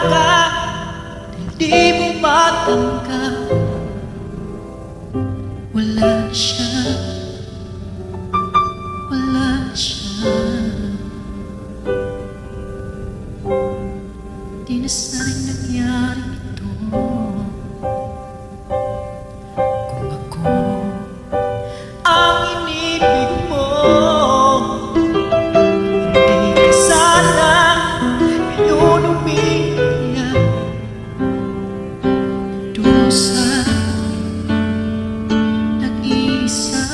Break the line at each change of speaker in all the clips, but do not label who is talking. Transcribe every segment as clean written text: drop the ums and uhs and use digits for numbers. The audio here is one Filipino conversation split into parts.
ka, hindi mo matanggap. Wala na siya, wala na siya. Di na sana'y nangyari ito. Kung ako ang inibig mo, hindi ka sana ngayon umiiyak. Dusa nag-iisa.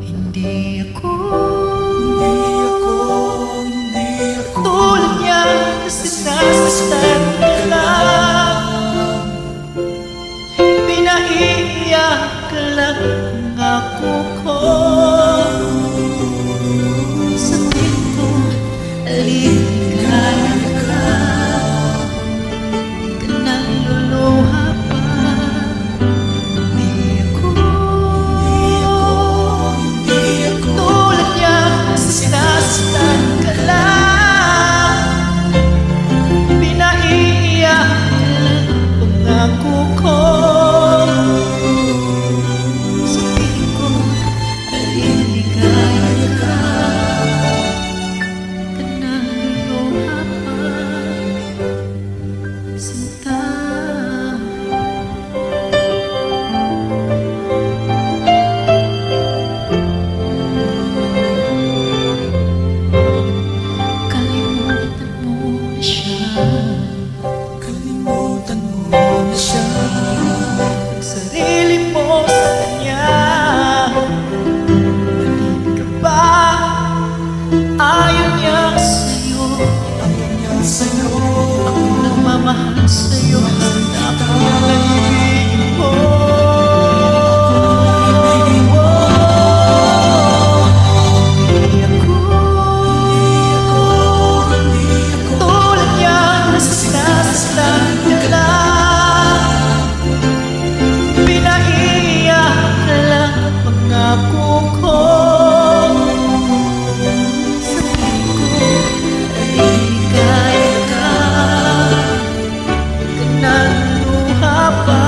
Hindi ako tulad niya, kasi nasasaktan ka lang. Pinaiiyak ka lang ang ako ko. Sabihin ko, aligaya ka, di ka nang luluha pa. Hindi ako tulad niya, kasi sinasaktan ka lang. Pinaiiyak ka lang ang ako ko. Sabihin ko, aligaya ka, di ka nang luluha pa. Sinta, kalimutan mo na siya.
Kalimutan mo na siya.
Ang sarili mo sa kanya. Mali ka ba? Ayaw niya sa'yo.
Ayaw niya sa'yo.
Ako nagmamahal sa'yo. Ako ang nag-ibig mo. Hindi ako tulad niya, nasasaktan ka lang. Pinaiiyak ka lang ang pangako ko. Sabihin ko, aligaya ka, di ka nang luluha pa.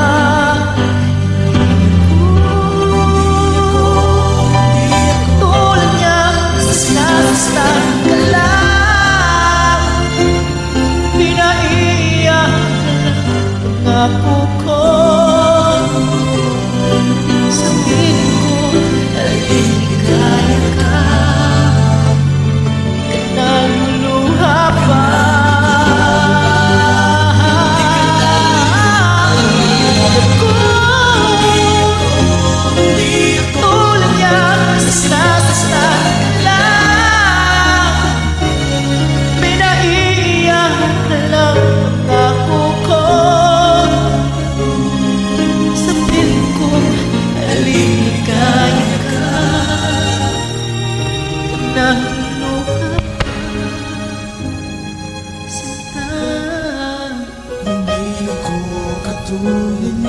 Hindi ako tulad niya, nasasaktan ka lang. Pinaiiyak ka lang ang pangako ko. Sabihin ko, aligaya ka, di ka nang luluha pa. Ako tulad niya, nasasaktan ka lang. Pinaiiyak ka lang ang ako ko. Sabihin ko, aligaya ka, di ka nang luluha pa. Sinta,
Hindi ako katulad